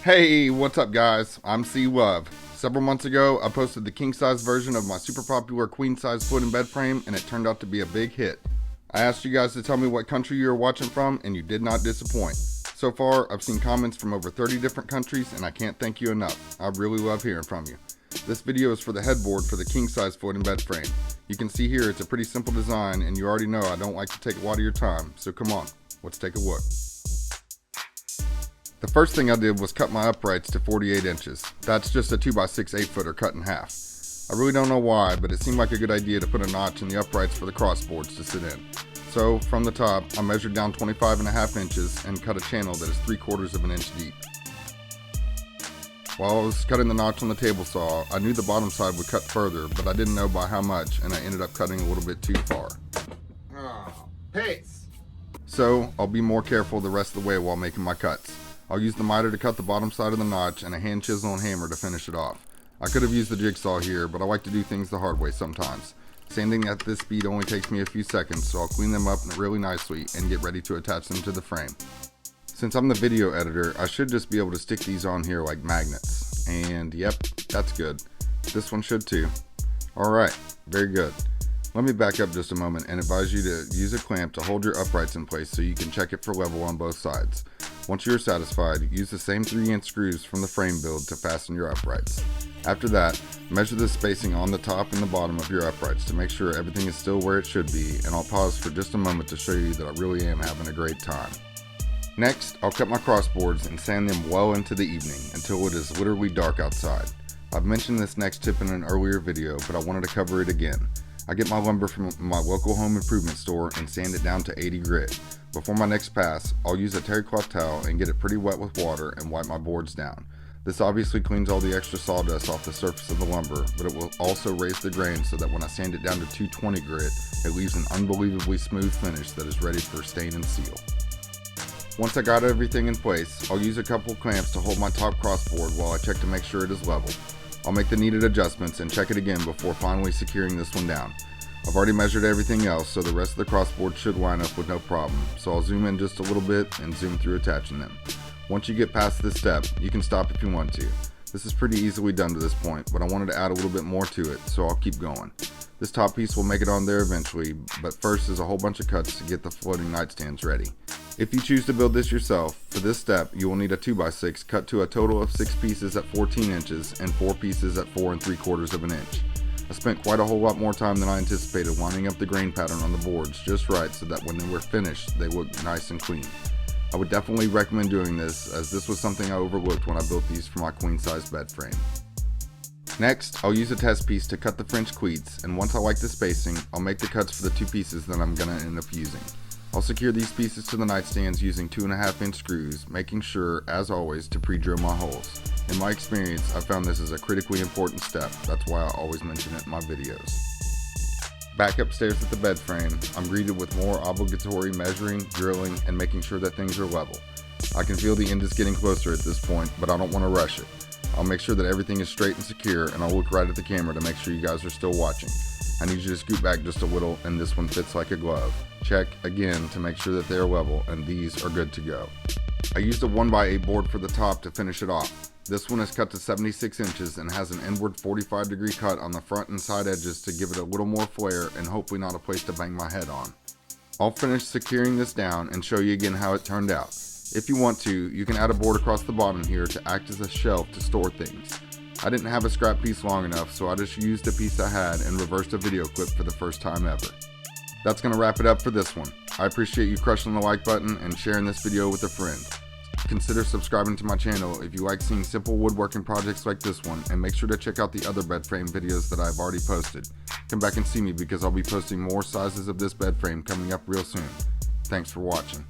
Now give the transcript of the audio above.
Hey, what's up guys? I'm C Love. Several months ago, I posted the king size version of my super popular queen size foot and bed frame, and it turned out to be a big hit. I asked you guys to tell me what country you were watching from, and you did not disappoint. So far, I've seen comments from over 30 different countries, and I can't thank you enough. I really love hearing from you. This video is for the headboard for the king size foot and bed frame. You can see here it's a pretty simple design, and you already know I don't like to take a lot of your time, so come on, let's take a look. The first thing I did was cut my uprights to 48 inches. That's just a 2x6 8-footer cut in half. I really don't know why, but it seemed like a good idea to put a notch in the uprights for the crossboards to sit in. So, from the top, I measured down 25.5 inches and cut a channel that is 3/4 of an inch deep. While I was cutting the notch on the table saw, I knew the bottom side would cut further, but I didn't know by how much, and I ended up cutting a little bit too far. Pace! So, I'll be more careful the rest of the way while making my cuts. I'll use the miter to cut the bottom side of the notch and a hand chisel and hammer to finish it off. I could have used the jigsaw here, but I like to do things the hard way sometimes. Sanding at this speed only takes me a few seconds, so I'll clean them up really nicely and get ready to attach them to the frame. Since I'm the video editor, I should just be able to stick these on here like magnets. And yep, that's good. This one should too. Alright, very good. Let me back up just a moment and advise you to use a clamp to hold your uprights in place so you can check it for level on both sides. Once you are satisfied, use the same 3-inch screws from the frame build to fasten your uprights. After that, measure the spacing on the top and the bottom of your uprights to make sure everything is still where it should be, and I'll pause for just a moment to show you that I really am having a great time. Next, I'll cut my crossboards and sand them well into the evening until it is literally dark outside. I've mentioned this next tip in an earlier video, but I wanted to cover it again. I get my lumber from my local home improvement store and sand it down to 80 grit. Before my next pass, I'll use a terry cloth towel and get it pretty wet with water and wipe my boards down. This obviously cleans all the extra sawdust off the surface of the lumber, but it will also raise the grain so that when I sand it down to 220 grit, it leaves an unbelievably smooth finish that is ready for stain and seal. Once I got everything in place, I'll use a couple clamps to hold my top crossboard while I check to make sure it is level. I'll make the needed adjustments and check it again before finally securing this one down. I've already measured everything else, so the rest of the crossboard should line up with no problem, so I'll zoom in just a little bit and zoom through attaching them. Once you get past this step, you can stop if you want to. This is pretty easily done to this point, but I wanted to add a little bit more to it, so I'll keep going. This top piece will make it on there eventually, but first is a whole bunch of cuts to get the floating nightstands ready. If you choose to build this yourself, for this step you will need a 2x6 cut to a total of 6 pieces at 14 inches and 4 pieces at 4 3/4 of an inch. I spent quite a whole lot more time than I anticipated lining up the grain pattern on the boards just right so that when they were finished they look nice and clean. I would definitely recommend doing this, as this was something I overlooked when I built these for my queen size bed frame. Next, I'll use a test piece to cut the French cleats, and once I like the spacing, I'll make the cuts for the 2 pieces that I'm going to end up using. I'll secure these pieces to the nightstands using 2.5-inch screws, making sure, as always, to pre-drill my holes. In my experience, I found this is a critically important step. That's why I always mention it in my videos. Back upstairs at the bed frame, I'm greeted with more obligatory measuring, drilling, and making sure that things are level. I can feel the end is getting closer at this point, but I don't want to rush it. I'll make sure that everything is straight and secure, and I'll look right at the camera to make sure you guys are still watching. I need you to scoot back just a little, and this one fits like a glove. Check again to make sure that they are level, and these are good to go. I used a 1x8 board for the top to finish it off. This one is cut to 76 inches and has an inward 45-degree cut on the front and side edges to give it a little more flair and hopefully not a place to bang my head on. I'll finish securing this down and show you again how it turned out. If you want to, you can add a board across the bottom here to act as a shelf to store things. I didn't have a scrap piece long enough, so I just used a piece I had and reversed a video clip for the first time ever. That's going to wrap it up for this one. I appreciate you crushing the like button and sharing this video with a friend. Consider subscribing to my channel if you like seeing simple woodworking projects like this one, and make sure to check out the other bed frame videos that I've already posted. Come back and see me because I'll be posting more sizes of this bed frame coming up real soon. Thanks for watching.